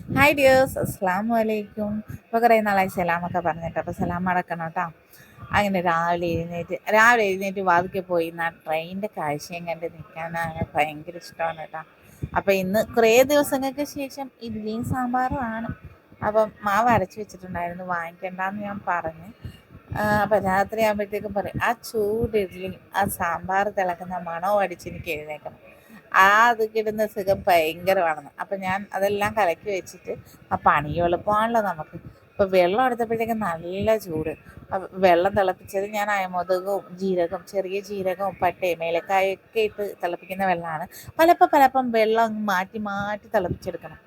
Hi dears, അസ്സലാമു അലൈക്കും. ഇപ്പോൾ കുറേ നാളായി സലാമൊക്കെ പറഞ്ഞിട്ട്, അപ്പോൾ സലാം അടക്കണം കേട്ടോ. അങ്ങനെ രാവിലെ എഴുന്നേറ്റ് വാതിക്കെ പോയി ട്രെയിനിൻ്റെ കാഴ്ചയും കണ്ട് നിൽക്കാനാണ് ഭയങ്കര ഇഷ്ടമാണ് കേട്ടോ. അപ്പോൾ ഇന്ന് കുറേ ദിവസങ്ങൾക്ക് ശേഷം ഇഡ്ഡലിയും സാമ്പാറും ആണ്. അപ്പം മാവ് അരച്ച് വെച്ചിട്ടുണ്ടായിരുന്നു, വാങ്ങിക്കണ്ടെന്ന് ഞാൻ പറഞ്ഞു. അപ്പം രാത്രി ആകുമ്പോഴത്തേക്കും പറയും, ആ ചൂട് ഇഡ്ഡലി ആ സാമ്പാർ തിളക്കുന്ന മണവും അടിച്ച് എനിക്ക് എഴുന്നേക്കണം. അത് കിട്ടുന്ന സുഖം ഭയങ്കരമാണെന്ന്. അപ്പം ഞാൻ അതെല്ലാം കലക്കി വെച്ചിട്ട് ആ പണി എളുപ്പമാണല്ലോ നമുക്ക്. ഇപ്പോൾ വെള്ളം എടുത്തപ്പോഴത്തേക്കും നല്ല ചൂട്. വെള്ളം തിളപ്പിച്ചത് ഞാൻ അയമോദകവും ജീരകവും ചെറിയ ജീരകവും പട്ടയും ഏലക്കായൊക്കെ ഇട്ട് തിളപ്പിക്കുന്ന വെള്ളമാണ്. പലപ്പം വെള്ളം അങ്ങ് മാറ്റി മാറ്റി തിളപ്പിച്ചെടുക്കണം.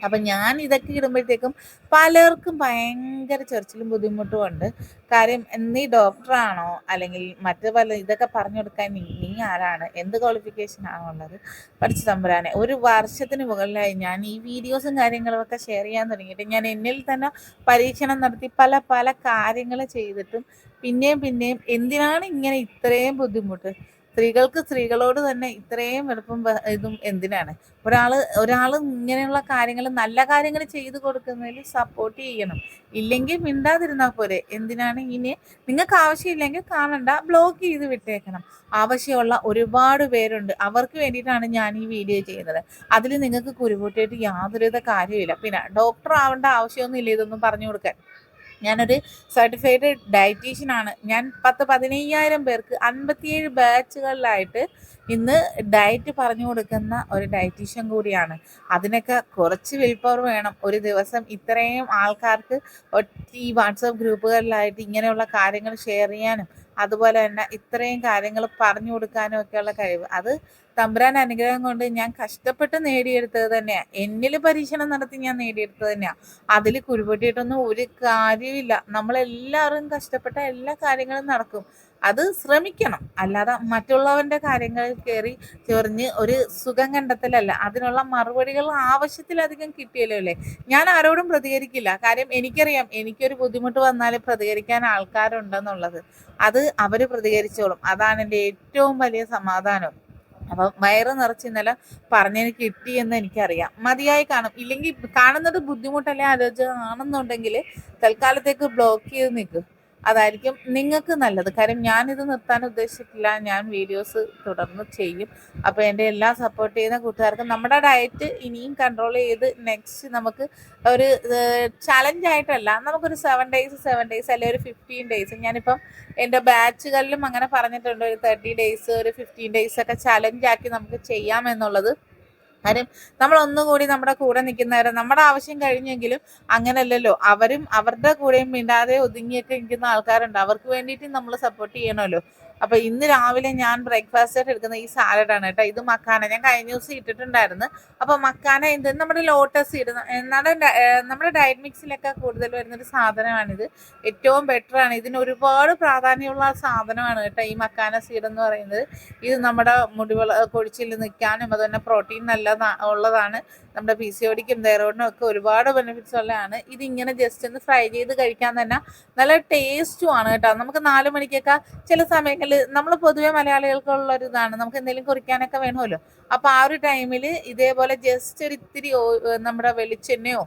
അപ്പം ഞാൻ ഇതൊക്കെ ഇടുമ്പോഴത്തേക്കും പലർക്കും ഭയങ്കര ചൊറിച്ചിലും ബുദ്ധിമുട്ടും ഉണ്ട്. കാര്യം, നീ ഡോക്ടറാണോ അല്ലെങ്കിൽ മറ്റു പല ഇതൊക്കെ പറഞ്ഞു കൊടുക്കാൻ നീ ആരാണ്, എന്ത് ക്വാളിഫിക്കേഷനാണോ ഉള്ളത്? പഠിച്ചു തമ്പുരാനെ, ഒരു വർഷത്തിന് മുകളിലായി ഞാൻ ഈ വീഡിയോസും കാര്യങ്ങളുമൊക്കെ ഷെയർ ചെയ്യാൻ തുടങ്ങിയിട്ട്. ഞാൻ എന്നിൽ തന്നെ പരീക്ഷണം നടത്തി പല പല കാര്യങ്ങൾ ചെയ്തിട്ടും പിന്നെയും എന്തിനാണ് ഇങ്ങനെ ഇത്രയും ബുദ്ധിമുട്ട്? സ്ത്രീകൾക്ക് സ്ത്രീകളോട് തന്നെ ഇത്രയും വെറുപ്പും ഇതും എന്തിനാണ്? ഒരാൾ ഇങ്ങനെയുള്ള കാര്യങ്ങൾ, നല്ല കാര്യങ്ങൾ ചെയ്തു കൊടുക്കുന്നതിൽ സപ്പോർട്ട് ചെയ്യണം. ഇല്ലെങ്കിൽ മിണ്ടാതിരുന്നാൽ പോരെ. എന്തിനാണ് ഇനി? നിങ്ങൾക്ക് ആവശ്യമില്ലെങ്കിൽ കാണണ്ട, ബ്ലോക്ക് ചെയ്ത് വിട്ടേക്കണം. ആവശ്യമുള്ള ഒരുപാട് പേരുണ്ട്, അവർക്ക് വേണ്ടിയിട്ടാണ് ഞാൻ ഈ വീഡിയോ ചെയ്യുന്നത്. അതിൽ നിങ്ങൾക്ക് കുരുപൊട്ടിയിട്ട് യാതൊരുവിധ കാര്യമില്ല. പിന്നെ ഡോക്ടർ ആവേണ്ട ആവശ്യമൊന്നുമില്ല ഇതൊന്നും പറഞ്ഞു കൊടുക്കാൻ. ഞാനൊരു സർട്ടിഫൈഡ് ഡയറ്റീഷ്യനാണ്. ഞാൻ 15,000 പേർക്ക് 57 ബാച്ചുകളിലായിട്ട് ഇന്ന് ഡയറ്റ് പറഞ്ഞു കൊടുക്കുന്ന ഒരു ഡയറ്റീഷ്യൻ കൂടിയാണ്. അതിനൊക്കെ കുറച്ച് വിൽ പവർ വേണം. ഒരു ദിവസം ഇത്രയും ആൾക്കാർക്ക് ഈ വാട്സപ്പ് ഗ്രൂപ്പുകളിലായിട്ട് ഇങ്ങനെയുള്ള കാര്യങ്ങൾ ഷെയർ ചെയ്യാനും അതുപോലെ തന്നെ ഇത്രയും കാര്യങ്ങൾ പറഞ്ഞു കൊടുക്കാനും ഒക്കെയുള്ള കഴിവ്, അത് തമ്പുരാൻ അനുഗ്രഹം കൊണ്ട് ഞാൻ കഷ്ടപ്പെട്ട് നേടിയെടുത്തത് തന്നെയാണ്. എന്നിൽ പരീക്ഷണം നടത്തി ഞാൻ നേടിയെടുത്തത് തന്നെയാണ്. അതിൽ കുരുപൊട്ടിയിട്ടൊന്നും ഒരു കാര്യമില്ല. നമ്മളെല്ലാവരും കഷ്ടപ്പെട്ട എല്ലാ കാര്യങ്ങളും നടക്കും. അത് ശ്രമിക്കണം. അല്ലാതെ മറ്റുള്ളവൻ്റെ കാര്യങ്ങളിൽ കയറി ചൊറിഞ്ഞ് ഒരു സുഖം കണ്ടെത്തലല്ല. അതിനുള്ള മറുപടികൾ ആവശ്യത്തിലധികം കിട്ടിയല്ലോ അല്ലേ. ഞാൻ ആരോടും പ്രതികരിക്കില്ല. കാര്യം, എനിക്കറിയാം എനിക്കൊരു ബുദ്ധിമുട്ട് വന്നാൽ പ്രതികരിക്കാൻ ആൾക്കാരുണ്ടെന്നുള്ളത്. അത് അവർ പ്രതികരിച്ചോളും. അതാണ് എൻ്റെ ഏറ്റവും വലിയ സമാധാനം. അപ്പം വയറ് നിറച്ച് ഇന്നലെ പറഞ്ഞെനിക്ക് കിട്ടിയെന്ന് എനിക്കറിയാം. മതിയായി കാണും. ഇല്ലെങ്കിൽ കാണുന്നത് ബുദ്ധിമുട്ടല്ലേ ആലോചിച്ചാണെന്നുണ്ടെങ്കിൽ തൽക്കാലത്തേക്ക് ബ്ലോക്ക് ചെയ്ത് നിൽക്കും. അതായിരിക്കും നിങ്ങൾക്ക് നല്ലത്. കാര്യം, ഞാനിത് നിർത്താൻ ഉദ്ദേശിച്ചിട്ടില്ല. ഞാൻ വീഡിയോസ് തുടർന്ന് ചെയ്യും. അപ്പോൾ എൻ്റെ എല്ലാ സപ്പോർട്ട് ചെയ്യുന്ന കൂട്ടുകാർക്കും നമ്മുടെ ഡയറ്റ് ഇനിയും കൺട്രോൾ ചെയ്ത് നെക്സ്റ്റ് നമുക്ക് ഒരു ചലഞ്ചായിട്ടല്ല, നമുക്കൊരു 7 ഡേയ്സ് അല്ലെങ്കിൽ ഒരു 15 ഡേയ്സ്, ഞാനിപ്പം എൻ്റെ ബാച്ചുകളിലും അങ്ങനെ പറഞ്ഞിട്ടുണ്ട്, ഒരു 30 ഡേയ്സ് ഒരു 15 ഡേയ്സ് ഒക്കെ ചലഞ്ചാക്കി നമുക്ക് ചെയ്യാമെന്നുള്ളത്. കാര്യം, നമ്മൾ ഒന്നുകൂടി നമ്മുടെ കൂടെ നിൽക്കുന്നവരെ, നമ്മുടെ ആവശ്യം കഴിഞ്ഞെങ്കിലും അങ്ങനല്ലല്ലോ, അവരും അവരുടെ കൂടെയും മിണ്ടാതെ ഒതുങ്ങിയൊക്കെ നിൽക്കുന്ന ആൾക്കാരുണ്ട്. അവർക്ക് വേണ്ടിയിട്ട് നമ്മൾ സപ്പോർട്ട് ചെയ്യണമല്ലോ. അപ്പോൾ ഇന്ന് രാവിലെ ഞാൻ ബ്രേക്ക്ഫാസ്റ്റ് ആയിട്ട് എടുക്കുന്ന ഈ സാലഡാണ് കേട്ടോ. ഇത് മക്കാന, ഞാൻ കഴിഞ്ഞ ദിവസം ഇട്ടിട്ടുണ്ടായിരുന്നു. അപ്പോൾ മക്കാന എന്ത്, നമ്മുടെ ലോട്ടസ് ഇടുന്ന നമ്മുടെ ഡയറ്റ് മിക്സിലൊക്കെ കൂടുതൽ വരുന്നൊരു സാധനമാണിത്. ഏറ്റവും ബെറ്ററാണ്. ഇതിന് ഒരുപാട് പ്രാധാന്യമുള്ള സാധനമാണ് കേട്ടോ ഈ മക്കാന സീഡ് എന്ന് പറയുന്നത്. ഇത് നമ്മുടെ കൊഴിച്ചിൽ നിൽക്കാനും അതുതന്നെ പ്രോട്ടീൻ ഉള്ളതാണ്. നമ്മുടെ PCODക്കും തൈറോയിഡിനും ഒക്കെ ഒരുപാട് ബെനിഫിറ്റ്സ് ഉള്ളതാണ്. ഇതിങ്ങനെ ജസ്റ്റ് ഒന്ന് ഫ്രൈ ചെയ്ത് കഴിക്കാൻ തന്നെ നല്ല ടേസ്റ്റുമാണ് കേട്ടോ. നമുക്ക് 4 മണിക്കൊക്കെ ചില സമയങ്ങളിൽ, നമ്മൾ പൊതുവെ മലയാളികൾക്കുള്ളൊരു ഇതാണ്, നമുക്ക് എന്തെങ്കിലും കുറിക്കാനൊക്കെ വേണമല്ലോ. അപ്പോൾ ആ ഒരു ടൈമിൽ ഇതേപോലെ ജസ്റ്റ് ഒരു ഇത്തിരി നമ്മുടെ വെളിച്ചെണ്ണയോ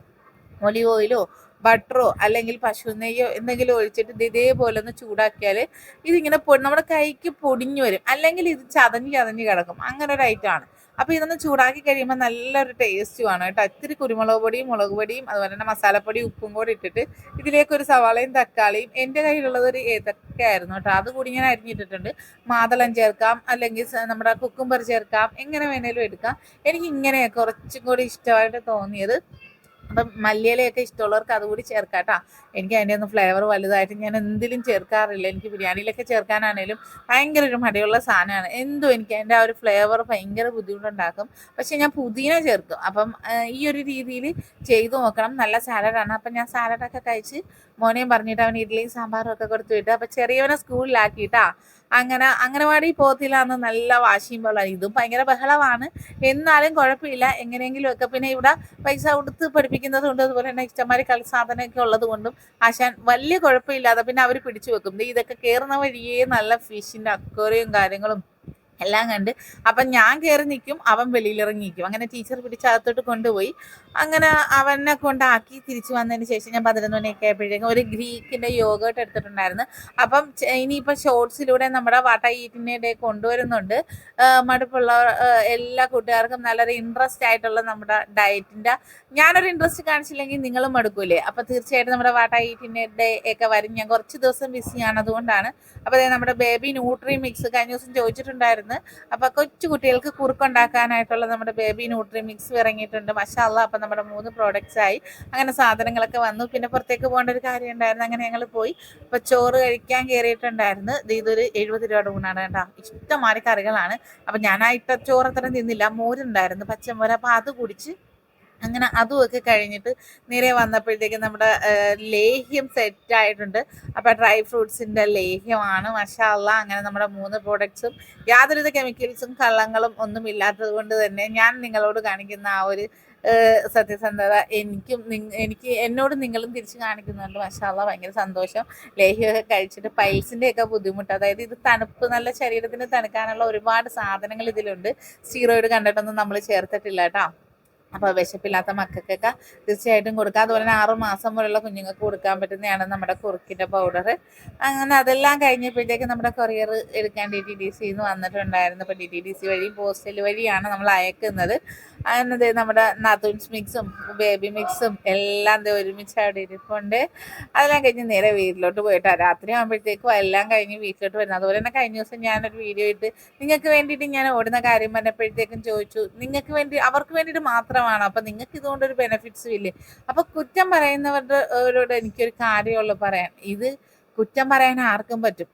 ഒലിവ് ഓയിലോ ബട്ടറോ അല്ലെങ്കിൽ പശു നെയ്യോ എന്തെങ്കിലും ഒഴിച്ചിട്ട് ഇതേപോലെ ഒന്ന് ചൂടാക്കിയാൽ ഇതിങ്ങനെ നമ്മുടെ കൈക്ക് പൊടിഞ്ഞു വരും. അല്ലെങ്കിൽ ഇത് ചതഞ്ഞ് കിടക്കും. അങ്ങനെ ഒരു ഐറ്റമാണ്. അപ്പോൾ ഇതൊന്ന് ചൂടാക്കി കഴിയുമ്പോൾ നല്ലൊരു ടേസ്റ്റുമാണ് കേട്ടോ. ഇത്തിരി കുരുമുളക് പൊടിയും മുളക് പൊടിയും അതുപോലെ തന്നെ മസാലപ്പൊടി ഉപ്പും കൂടി ഇട്ടിട്ട് ഇതിലേക്ക് ഒരു സവാളയും തക്കാളിയും, എൻ്റെ കയ്യിലുള്ളത് ഒരു ഏത്തക്കയായിരുന്നു കേട്ടോ, അതുകൂടി ഞാൻ അരിഞ്ഞിട്ടിട്ടുണ്ട്. മാതളം ചേർക്കാം, അല്ലെങ്കിൽ നമ്മുടെ കുക്കുംബർ ചേർക്കാം, എങ്ങനെ വേണേലും എടുക്കാം. എനിക്ക് ഇങ്ങനെ കുറച്ചും കൂടി ഇഷ്ടമായിട്ട് തോന്നിയത്. അപ്പം മല്ലിയിലയൊക്കെ ഇഷ്ടമുള്ളവർക്ക് അതുകൂടി ചേർക്കാം കേട്ടോ. എനിക്ക് അതിൻ്റെ ഒന്നും ഫ്ലേവർ വലുതായിട്ട് ഞാൻ എന്തിലും ചേർക്കാറില്ല. എനിക്ക് ബിരിയാണിയിലൊക്കെ ചേർക്കാനാണേലും ഭയങ്കര ഒരു മടിയുള്ള സാധനമാണ്. എന്തോ എനിക്ക് അതിൻ്റെ ആ ഒരു ഫ്ലേവർ ഭയങ്കര ബുദ്ധിമുട്ടുണ്ടാക്കും. പക്ഷേ ഞാൻ പുതിന ചേർക്കും. അപ്പം ഈ ഒരു രീതിയിൽ ചെയ്തു നോക്കണം. നല്ല സാലഡാണ്. അപ്പം ഞാൻ സാലഡൊക്കെ കഴിച്ച് മോനെയും പറഞ്ഞിട്ട് അവൻ ഇഡ്ഡലിയും സാമ്പാറും ഒക്കെ കൊടുത്തു വിട്ട്. അപ്പം ചെറിയവനെ സ്കൂളിലാക്കിയിട്ടാ. അങ്ങനെ അംഗനവാടി പോകത്തില്ല എന്ന് നല്ല വാശിയും ബഹളമാണ്. ഇതും ഭയങ്കര ബഹളമാണ്. എന്നാലും കുഴപ്പമില്ല, എങ്ങനെയെങ്കിലും ഒക്കെ. പിന്നെ ഇവിടെ പൈസ കൊടുത്ത് പഠിപ്പിക്കുന്നത് കൊണ്ട് അതുപോലെ തന്നെ ഇഷ്ടംമാതിരി കളി സാധനമൊക്കെ ഉള്ളത് കൊണ്ടും ആശാൻ വലിയ കുഴപ്പമില്ലാതെ പിന്നെ അവർ പിടിച്ചു വെക്കും. ഇതൊക്കെ കയറുന്ന വഴിയേ നല്ല ഫിഷിൻ്റെ അക്വേറിയം കാര്യങ്ങളും എല്ലാം കണ്ട്. അപ്പം ഞാൻ കയറി നിൽക്കും, അവൻ വെളിയിലിറങ്ങി നിൽക്കും. അങ്ങനെ ടീച്ചർ പിടിച്ച് അകത്തോട്ട് കൊണ്ടുപോയി. അങ്ങനെ അവനെ കൊണ്ടാക്കി തിരിച്ചു വന്നതിന് ശേഷം ഞാൻ 11 മണിയൊക്കെ ആയപ്പോഴേക്കും ഒരു ഗ്രീക്കിൻ്റെ യോഗേർട്ട് എടുത്തിട്ടുണ്ടായിരുന്നു. അപ്പം ഇനിയിപ്പോൾ ഷോർട്സിലൂടെ നമ്മുടെ വാട്ട ഈറ്റിനെ ഡേ കൊണ്ടുവരുന്നുണ്ട്. മടുപ്പുള്ള എല്ലാ കൂട്ടുകാർക്കും നല്ലൊരു ഇൻട്രസ്റ്റ് ആയിട്ടുള്ള നമ്മുടെ ഡയറ്റിൻ്റെ ഞാനൊരു ഇൻട്രസ്റ്റ് കാണിച്ചില്ലെങ്കിൽ നിങ്ങളും മടുക്കൂലേ? അപ്പോൾ തീർച്ചയായിട്ടും നമ്മുടെ വാട്ട ഈറ്റിനെ ഡേ ഒക്കെ വരും. ഞാൻ കുറച്ച് ദിവസം ബിസിയാണ്, അതുകൊണ്ടാണ്. അപ്പോൾ നമ്മുടെ ബേബി ന്യൂട്രി മിക്സ് കഴിഞ്ഞ ദിവസം ചോദിച്ചിട്ടുണ്ടായിരുന്നു. അപ്പോൾ കൊച്ചു കുട്ടികൾക്ക് കുറുക്കുണ്ടാക്കാനായിട്ടുള്ള നമ്മുടെ ബേബി ന്യൂട്രി മിക്സ് ഇറങ്ങിയിട്ടുണ്ട്. മാഷാ അല്ലാഹ്. അപ്പം നമ്മുടെ 3 പ്രോഡക്റ്റ്സ് ആയി. അങ്ങനെ സാധനങ്ങളൊക്കെ വന്നു. പിന്നെ പുറത്തേക്ക് പോകേണ്ട ഒരു കാര്യം ഉണ്ടായിരുന്നു. അങ്ങനെ ഞങ്ങൾ പോയി. അപ്പോൾ ചോറ് കഴിക്കാൻ കയറിയിട്ടുണ്ടായിരുന്നു. ഇതൊരു 70 രൂപയുടെ ഊണാണ് കേട്ടോ. ഇഷ്ടംമാതിരി കറികളാണ്. അപ്പം ഞാൻ ആ ഇട്ട ചോറ് അത്രയും തിന്നില്ല. മോരുണ്ടായിരുന്നു, പച്ചമോര്. അപ്പോൾ അത് കുടിച്ച് അങ്ങനെ അതുമൊക്കെ കഴിഞ്ഞിട്ട് നേരെ വന്നപ്പോഴത്തേക്കും നമ്മുടെ ലേഹ്യം സെറ്റായിട്ടുണ്ട്. അപ്പോൾ ഡ്രൈ ഫ്രൂട്ട്സിൻ്റെ ലേഹ്യമാണ്. മാഷാ അല്ലാഹ്. അങ്ങനെ നമ്മുടെ 3 പ്രോഡക്ട്സും യാതൊരുവിധ കെമിക്കൽസും കള്ളങ്ങളും ഒന്നും ഇല്ലാത്തത് കൊണ്ട് തന്നെ ഞാൻ നിങ്ങളോട് കാണിക്കുന്ന ആ ഒരു സത്യസന്ധത എനിക്ക് എന്നോട് നിങ്ങളും തിരിച്ച് കാണിക്കുന്നുണ്ട്. മാഷാ അല്ലാഹ്. ഭയങ്കര സന്തോഷം. ലേഹ്യമൊക്കെ കഴിച്ചിട്ട് പൈൽസിൻ്റെയൊക്കെ ബുദ്ധിമുട്ട്, അതായത് ഇത് തണുപ്പ്, നല്ല ശരീരത്തിന് തണുക്കാനുള്ള ഒരുപാട് സാധനങ്ങൾ ഇതിലുണ്ട്. സ്റ്റീറോയിഡ് കണ്ടിട്ടൊന്നും നമ്മൾ ചേർത്തിട്ടില്ല കേട്ടോ. അപ്പോൾ വിശപ്പില്ലാത്ത മക്കൾക്കൊക്കെ തീർച്ചയായിട്ടും കൊടുക്കുക. അതുപോലെ തന്നെ 6 മാസം മുതലുള്ള കുഞ്ഞുങ്ങൾക്ക് കൊടുക്കാൻ പറ്റുന്നതാണ് നമ്മുടെ കുറുക്കിൻ്റെ പൗഡർ. അങ്ങനെ അതെല്ലാം കഴിഞ്ഞപ്പോഴത്തേക്ക് നമ്മുടെ കൊറിയർ എടുക്കാൻ DTDCന്ന് വന്നിട്ടുണ്ടായിരുന്നു. അപ്പോൾ DTDC വഴി പോസ്റ്റൽ വഴിയാണ് നമ്മൾ അയക്കുന്നത്. അങ്ങനെ നമ്മുടെ നത്തൂൺസ് മിക്സും ബേബി മിക്സും എല്ലാം ഒരുമിച്ച് അവിടെ ഇരിപ്പുണ്ട്. അതെല്ലാം കഴിഞ്ഞ് നേരെ വീട്ടിലോട്ട് പോയിട്ടാണ്. രാത്രി ആകുമ്പോഴത്തേക്കും എല്ലാം കഴിഞ്ഞ് വീട്ടിലോട്ട് വരുന്നത്. അതുപോലെ തന്നെ കഴിഞ്ഞ ദിവസം ഞാനൊരു വീഡിയോ ഇട്ട് നിങ്ങൾക്ക് വേണ്ടിയിട്ട് ഞാൻ ഓടുന്ന കാര്യം പറഞ്ഞപ്പോഴത്തേക്കും ചോദിച്ചു, നിങ്ങൾക്ക് വേണ്ടി, അവർക്ക് വേണ്ടിയിട്ട് മാത്രമാണ്, അപ്പം നിങ്ങൾക്ക് ഇതുകൊണ്ടൊരു ബെനിഫിറ്റ്സും ഇല്ലേ? അപ്പോൾ കുറ്റം പറയുന്നവരോട് എനിക്കൊരു കാര്യമുള്ളൂ പറയാൻ. ഇത് കുറ്റം പറയാൻ ആർക്കും പറ്റും.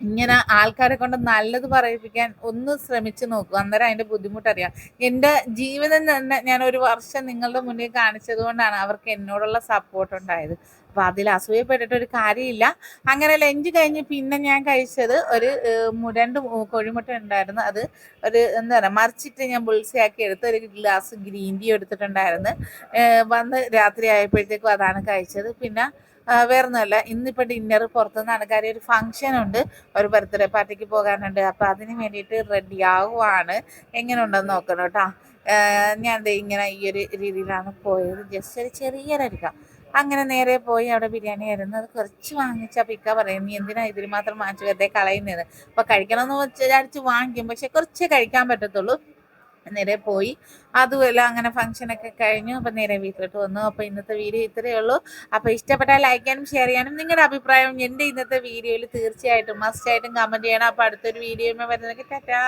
ഇങ്ങനെ ആൾക്കാരെ കൊണ്ട് നല്ലത് പറയിപ്പിക്കാൻ ഒന്ന് ശ്രമിച്ചു നോക്കുക, അന്നേരം അതിൻ്റെ ബുദ്ധിമുട്ടറിയാം. എൻ്റെ ജീവിതം തന്നെ ഞാൻ 1 വർഷം നിങ്ങളുടെ മുന്നിൽ കാണിച്ചത് കൊണ്ടാണ് അവർക്ക് എന്നോടുള്ള സപ്പോർട്ട് ഉണ്ടായത്. അപ്പോൾ അതിൽ അസൂയപ്പെട്ടിട്ടൊരു കാര്യമില്ല. അങ്ങനെ ലഞ്ച് കഴിഞ്ഞ് പിന്നെ ഞാൻ കഴിച്ചത് ഒരു 2 കോഴിമുട്ട ഉണ്ടായിരുന്നു. അത് ഒരു എന്താ പറയുക, മറിച്ചിട്ട് ഞാൻ ബുൾസയാക്കി എടുത്ത് ഒരു ഗ്ലാസ് ഗ്രീൻ ടീ എടുത്തിട്ടുണ്ടായിരുന്നു. വന്ന് രാത്രി ആയപ്പോഴത്തേക്കും അതാണ് കഴിച്ചത്. പിന്നെ വേറൊന്നുമല്ല, ഇന്നിപ്പോൾ ഡിന്നർ പുറത്തുനിന്നാണ്. കാര്യം ഒരു ഫംഗ്ഷൻ ഉണ്ട്, ഒരു ബർത്ത്ഡേ പാർട്ടിക്ക് പോകാനുണ്ട്. അപ്പോൾ അതിന് വേണ്ടിയിട്ട് റെഡി ആവുകയാണ്. എങ്ങനെ ഉണ്ടെന്ന് നോക്കണം കേട്ടോ. ഞാൻ ഇങ്ങനെ ഈ ഒരു രീതിയിലാണ് പോയത്. ജസ്റ്റ് ഒരു ചെറിയൊരടിക്കാം. അങ്ങനെ നേരെ പോയി അവിടെ ബിരിയാണി ആയിരുന്നു. അത് കുറച്ച് വാങ്ങിച്ചാൽ പിക്ക പറയും, നീ എന്തിനാ ഇതിന് മാത്രം വാങ്ങിച്ചു വെറുതെ കളയുന്നത്? അപ്പോൾ കഴിക്കണമെന്ന് വിചാരിച്ച് വാങ്ങിക്കും, പക്ഷെ കുറച്ചേ കഴിക്കാൻ പറ്റത്തുള്ളൂ. നേരെ പോയി അതുമല്ല. അങ്ങനെ ഫംഗ്ഷനൊക്കെ കഴിഞ്ഞു. അപ്പം നേരെ വീട്ടിലോട്ട് വന്നു. അപ്പോൾ ഇന്നത്തെ വീഡിയോ ഇത്രയേ ഉള്ളൂ. അപ്പോൾ ഇഷ്ടപ്പെട്ടാൽ ലൈക്ക് ചെയ്യാനും ഷെയർ ചെയ്യാനും നിങ്ങളുടെ അഭിപ്രായം എൻ്റെ ഇന്നത്തെ വീഡിയോയിൽ തീർച്ചയായിട്ടും മസ്റ്റായിട്ടും കമൻറ്റ് ചെയ്യണം. അപ്പോൾ അടുത്തൊരു വീഡിയോയുമായി വരുന്നതൊക്കെ ടാറ്റാ.